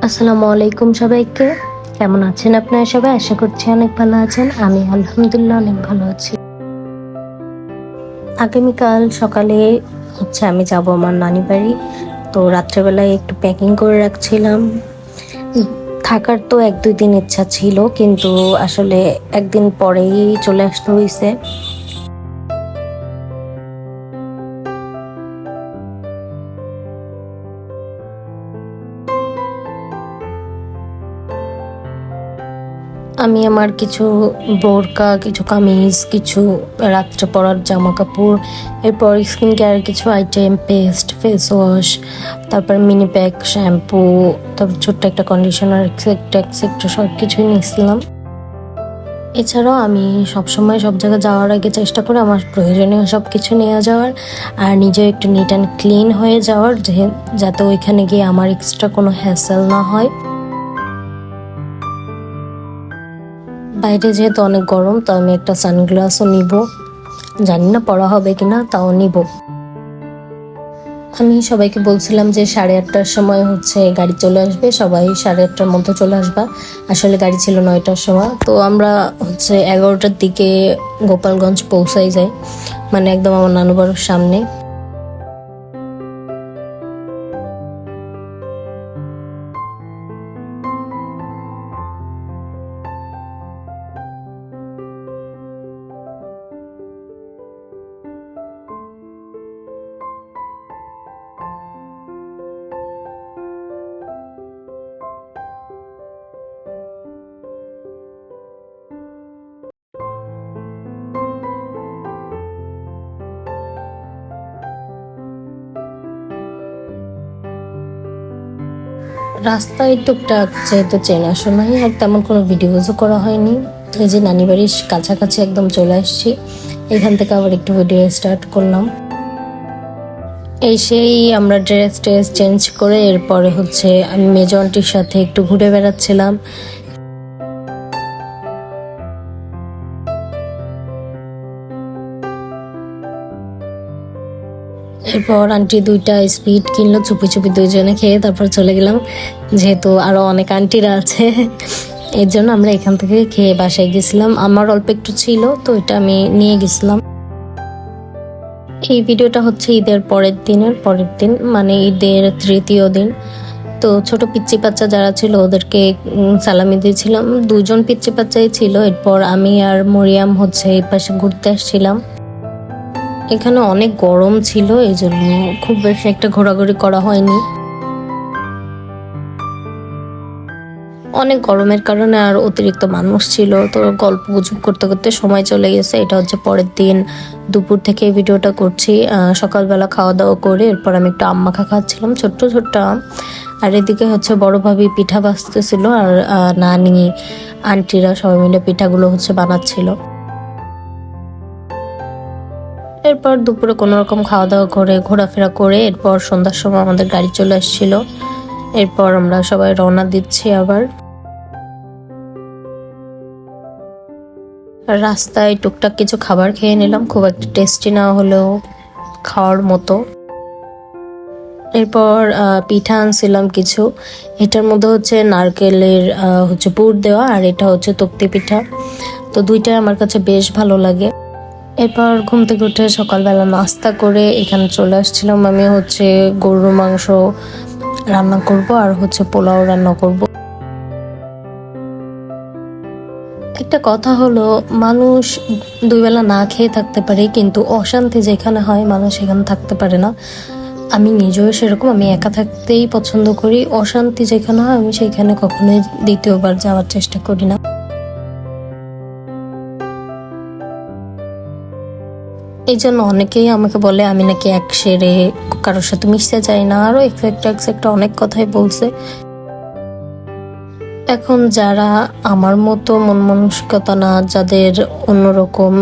আসসালামু আলাইকুম সবাইকে। কেমন আছেন আপনারা সবাই? আশা করছি অনেক ভালো আছেন। আমি আলহামদুলিল্লাহ অনেক ভালো আছি। আগামীকাল সকালে আমি যাব আমার নানি বাড়ি। তো রাত্রেবেলায় একটু প্যাকিং করে রাখছিলাম। থাকার তো 1-2 দিন ইচ্ছা ছিল, কিন্তু আসলে একদিন পরেই চলে আসতে হয়েছে। আমি আমার কিছু বোরকা, কিছু কামিজ, কিছু রাত্রে পরার জামা কাপড়, এরপর স্কিন কেয়ারের কিছু আইটেম, পেস্ট, ফেস ওয়াশ, তারপর মিনি প্যাক, শ্যাম্পু, তারপর ছোট্ট একটা কন্ডিশনার, এক্সেট্রা এক্সেট্রা সব কিছুই নিয়েছিলাম। এছাড়াও আমি সবসময় সব জায়গায় যাওয়ার আগে চেষ্টা করি আমার প্রয়োজনীয় সব কিছু নিয়ে যাওয়ার, আর নিজেও একটু নিট অ্যান্ড ক্লিন হয়ে যাওয়ার, যাতে ওইখানে গিয়ে আমার এক্সট্রা কোনো হ্যাসেল না হয়। বাইরে যেহেতু অনেক গরম, তো আমি একটা সানগ্লাসও নিব। জানি না পড়া হবে কিনা, তাও নিব। আমি সবাইকে বলছিলাম যে 8:30টার সময় গাড়ি চলে আসবে, সবাই 8:30টার মধ্যে চলে আসবা। আসলে গাড়ি ছিল 9টার সময়। তো আমরা 11টার দিকে গোপালগঞ্জ পৌঁছাই যাই, মানে একদম আমার নানু বাড়ির সামনে। রাস্তায় টুকটাক যেহেতু চেনাশোনাই, আর তেমন কোনো ভিডিওজও করা হয়নি। এই যে নানি বাড়ির কাছাকাছি একদম চলে আসছি, এখান থেকে আবার একটু ভিডিও স্টার্ট করলাম। সেই আমরা ড্রেস চেঞ্জ করে এরপরে আমি মেজো আন্টির সাথে একটু ঘুরে বেড়াচ্ছিলাম। এরপর আন্টি 2টা স্পিড কিনলো, চুপি চুপি দুইজনে খেয়ে তারপর চলে গেলাম, যেহেতু আরো অনেক আন্টিরা আছে। এর জন্য আমরা এখান থেকে খেয়ে বাসায় গেছিলাম। আমার অল্প একটু ছিল, তো এটা আমি নিয়ে গেছিলাম। এই ভিডিওটা ঈদের পরের দিন, মানে ঈদের 3য় দিন। তো ছোট পিচ্চি বাচ্চা যারা ছিল ওদেরকে সালামি দিয়েছিলাম। 2জন পিচ্চি বাচ্চাই ছিল। এরপর আমি আর মরিয়াম এই পাশে ঘুরতে আসছিলাম। এখানে অনেক গরম ছিল, এই জন্য খুব বেশি একটা ঘোরাঘুরি করা হয়নি। অনেক গরমের কারণে আর অতিরিক্ত মানুষ ছিল, তো গল্প গুজব করতে করতে সময় চলে গেছে। এটা পরের দিন দুপুর থেকে ভিডিওটা করছি। সকালবেলা খাওয়া দাওয়া করে এরপর আমি একটু আম মাখা খাচ্ছিলাম, ছোট্ট ছোট্ট আম। আর এদিকে বড় ভাবি পিঠা ভাজতেছিল, আর নানি আন্টিরা সবাই মিলে পিঠাগুলো বানাচ্ছিল। এরপর দুপুরে কোনো রকম খাওয়া দাওয়া করে ঘোরাফেরা করে এরপর সন্ধ্যার সময় আমাদের গাড়ি চলে আসছিল। এরপর আমরা সবাই রওনা দিচ্ছি আবার। রাস্তায় টুকটাক কিছু খাবার খেয়ে নিলাম, খুব একটা টেস্টি না হলেও খাওয়ার মতো। এরপর পিঠা আনছিলাম কিছু। এটার মধ্যে নারকেলের পুর দেওয়া, আর এটা তক্তি পিঠা। তো দুইটাই আমার কাছে বেশ ভালো লাগে। এরপর ঘুম থেকে উঠে সকালবেলা নাস্তা করে এখানে চলে আসছিলাম। আমি গরুর মাংস রান্না করব, আর পোলাও রান্না করব। একটা কথা হলো, মানুষ 2 বেলা না খেয়ে থাকতে পারে, কিন্তু অশান্তি যেখানে হয় মানুষ সেখানে থাকতে পারে না। আমি নিজেও সেরকম, আমি একা থাকতেই পছন্দ করি। অশান্তি যেখানে হয় আমি সেখানে কখনোই দ্বিতীয়বার যাওয়ার চেষ্টা করি না। এই জন্য অনেকেই আমাকে বলে আমি নাকি এক সেরে কারোর সাথে মিশতে চাই না, আরো এক্সেট্রা অনেক কথাই বলছে। এখন যারা আমার মতো মন মানসিকতা না, যাদের অন্যরকম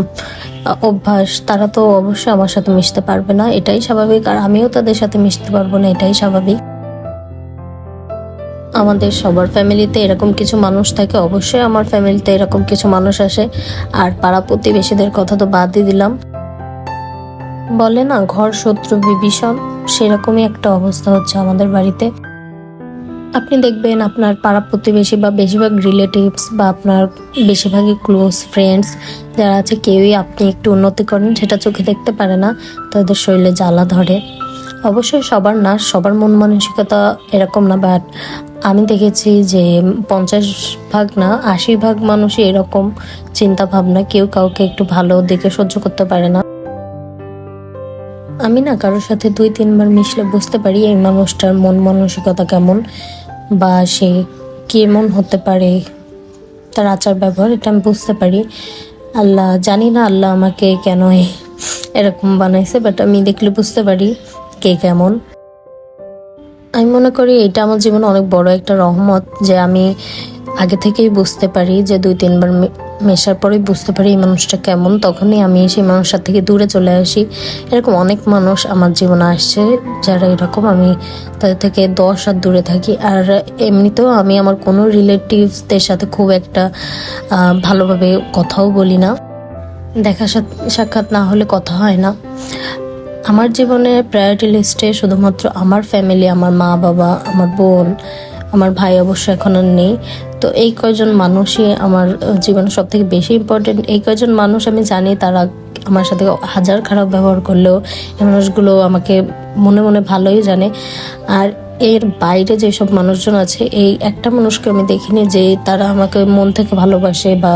অভ্যাস, তারা তো অবশ্যই আমার সাথে মিশতে পারবে না, এটাই স্বাভাবিক। আর আমিও তাদের সাথে মিশতে পারবো না, এটাই স্বাভাবিক। আমাদের সবার ফ্যামিলিতে এরকম কিছু মানুষ থাকে, অবশ্যই আমার ফ্যামিলিতে এরকম কিছু মানুষ আসে। আর পাড়া প্রতিবেশীদের কথা তো বাদই দিলাম। বলে না ঘর শত্রু বিভীষণ, সেরকমই একটা অবস্থা আমাদের বাড়িতে। আপনি দেখবেন আপনার পাড়া প্রতিবেশী বা বেশিরভাগ রিলেটিভস বা আপনার বেশিরভাগই ক্লোজ ফ্রেন্ডস যারা আছে, কেউই আপনি একটু উন্নতি করেন সেটা চোখে দেখতে পারে না, তাদের শরীরে জ্বালা ধরে। অবশ্যই সবার না, সবার মন মানসিকতা এরকম না, বাট আমি দেখেছি যে 50 ভাগ না 80 ভাগ মানুষই এরকম চিন্তা ভাবনা, কেউ কাউকে একটু ভালো দিকে সহ্য করতে পারে না। আমি না কারোর সাথে 2-3 বার মিশলে বুঝতে পারি এই মানুষটার মন মানসিকতা কেমন বা সে কেমন হতে পারে, তার আচার ব্যবহার, এটা আমি বুঝতে পারি। আল্লাহ জানি না আল্লাহ আমাকে কেন এরকম বানাইছে, বাট আমি দেখলে বুঝতে পারি কে কেমন। আমি মনে করি এটা আমার জীবনে অনেক বড় একটা রহমত যে আমি আগে থেকেই বুঝতে পারি, যে 2-3 বার মেশার পরেই বুঝতে পারি এই মানুষটা কেমন, তখনই আমি সেই মানুষটার থেকে দূরে চলে আসি। এরকম অনেক মানুষ আমার জীবনে আসছে যারা এরকম, আমি তাদের থেকে 10 হাত দূরে থাকি। আর এমনিতেও আমি আমার কোনো রিলেটিভসদের সাথে খুব একটা ভালোভাবে কথাও বলি না, দেখা সাক্ষাৎ না হলে কথা হয় না। আমার জীবনে প্রায়োরিটি লিস্টে শুধুমাত্র আমার ফ্যামিলি, আমার মা বাবা, আমার বোন, আমার ভাই অবশ্য এখন আর নেই। তো এই কয়জন মানুষই আমার জীবনে সব থেকে বেশি ইম্পর্টেন্ট। এই কয়জন মানুষ আমি জানি তারা আমার সাথে হাজার খারাপ ব্যবহার করলেও এই মানুষগুলো আমাকে মনে মনে ভালোই জানে। আর এর বাইরে যেসব মানুষজন আছে, এই একটা মানুষকে আমি দেখিনি যে তারা আমাকে মন থেকে ভালোবাসে। বা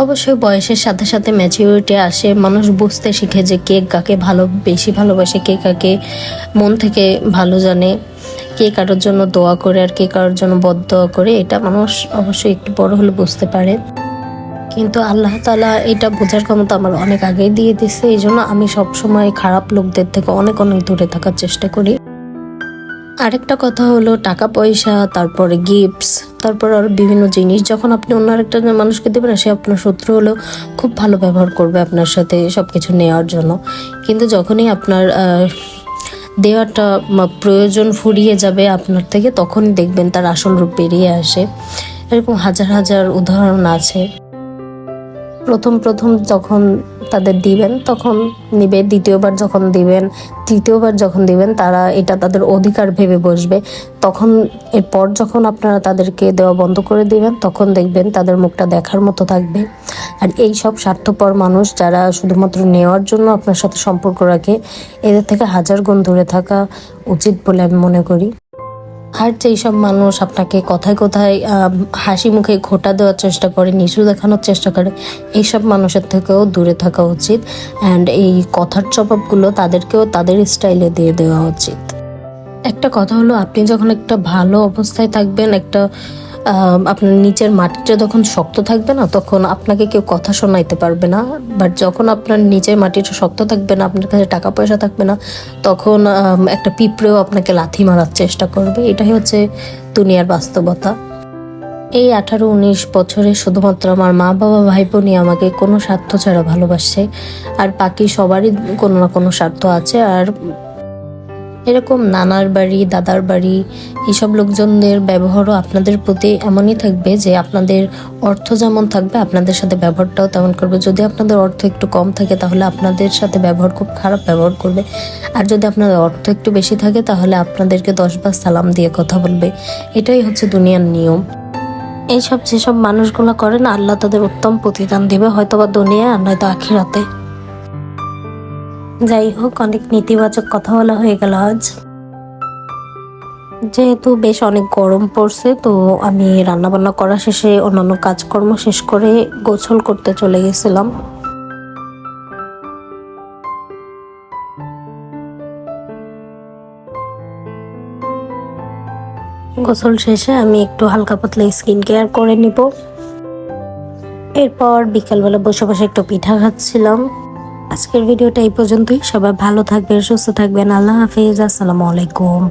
অবশ্যই বয়সের সাথে সাথে ম্যাচিউরিটি আসে, মানুষ বুঝতে শিখে যে কে কাকে বেশি ভালোবাসে, কে কাকে মন থেকে ভালো জানে, কে কারোর জন্য দোয়া করে আর কে কারোর জন্য বদদোয়া করে, এটা মানুষ অবশ্যই একটু বড় হলে বুঝতে পারে। কিন্তু আল্লাহ তাআলা এটা বোঝার ক্ষমতা আমার অনেক আগেই দিয়ে দিচ্ছে, এই জন্য আমি সবসময় খারাপ লোকদের থেকে অনেক অনেক দূরে থাকার চেষ্টা করি। আরেকটা কথা হলো টাকা পয়সা, তারপরে গিফটস, তারপর আর বিভিন্ন জিনিস যখন আপনি অন্য আরেকটা মানুষকে দেবেন, সে আপনার শত্রু হলেও খুব ভালো ব্যবহার করবে আপনার সাথে সবকিছু নেওয়ার জন্য। কিন্তু যখনই আপনার দেওয়াটা প্রয়োজন ফুরিয়ে যাবে আপনার থেকে, তখনই দেখবেন তার আসল রূপ বেরিয়ে আসে। এরকম হাজার হাজার উদাহরণ আছে। প্রথম প্রথম যখন তাদের দিবেন তখন নিবে, দ্বিতীয়বার যখন দিবেন, তৃতীয়বার যখন দিবেন, তারা এটা তাদের অধিকার ভেবে বসবে। তখন এরপর যখন আপনারা তাদেরকে দেওয়া বন্ধ করে দিবেন, তখন দেখবেন তাদের মুখটা দেখার মতো থাকবে। আর এই সব স্বার্থপর মানুষ যারা শুধুমাত্র নেওয়ার জন্য আপনার সাথে সম্পর্ক রাখে, এদের থেকে হাজার গুণ দূরে থাকা উচিত বলে আমি মনে করি। আর যেই সব মানুষ আপনাকে কথায় কথায় হাসি মুখে খোঁটা দেওয়ার চেষ্টা করে, নিচু দেখানোর চেষ্টা করে, এইসব মানুষের থেকেও দূরে থাকা উচিত। অ্যান্ড এই কথার জবাবগুলো তাদেরকেও তাদের স্টাইলে দিয়ে দেওয়া উচিত। একটা কথা হলো, আপনি যখন একটা ভালো অবস্থায় থাকবেন, একটা আপনার নিচের মাটিটা যখন শক্ত থাকবে না, তখন আপনাকে কেউ কথা শোনাইতে পারবে না। বাট যখন আপনার নিচের মাটিটা শক্ত থাকবে না, আপনার কাছে টাকা পয়সা থাকবে না, তখন একটা পিঁপড়েও আপনাকে লাথি মারার চেষ্টা করবে। এটাই হচ্ছে দুনিয়ার বাস্তবতা। এই 18-19 বছরে শুধুমাত্র আমার মা বাবা ভাই বোনই আমাকে কোনো স্বার্থ ছাড়া ভালোবাসছে, আর বাকি সবারই কোনো না কোনো স্বার্থ আছে। আর এরকম নানার বাড়ি, দাদার বাড়ি, এইসব লোকজনদের ব্যবহারও আপনাদের প্রতি এমনই থাকবে যে আপনাদের অর্থ যেমন থাকবে আপনাদের সাথে ব্যবহারটাও তেমন করবে। যদি আপনাদের অর্থ একটু কম থাকে তাহলে আপনাদের সাথে ব্যবহার খুব খারাপ ব্যবহার করবে, আর যদি আপনাদের অর্থ একটু বেশি থাকে তাহলে আপনাদেরকে 10 বার সালাম দিয়ে কথা বলবে। এটাই হচ্ছে দুনিয়ার নিয়ম। এইসব যেসব মানুষগুলো করে না, আল্লাহ তাদের উত্তম প্রতিদান দিবে, হয়তোবা দুনিয়ায় আর নয়তো আখিরাতে। যাই হোক, অনেক নেতিবাচক কথা বলা হয়ে গেল আজ। যেহেতু বেশ অনেক গরম পড়ছে, তো আমি রান্নাবান্না করা শেষে অন্যান্য কাজকর্ম শেষ করে গোসল করতে চলে গেছিলাম। গোসল শেষে আমি একটু হালকা পাতলা স্কিন কেয়ার করে নিব। এরপর বিকালবেলা বসে বসে একটু পিঠা খাচ্ছিলাম। আজকের ভিডিওটা এই পর্যন্তই। সবাই ভালো থাকবেন, সুস্থ থাকবেন। আল্লাহ হাফেজ, আসসালামু আলাইকুম।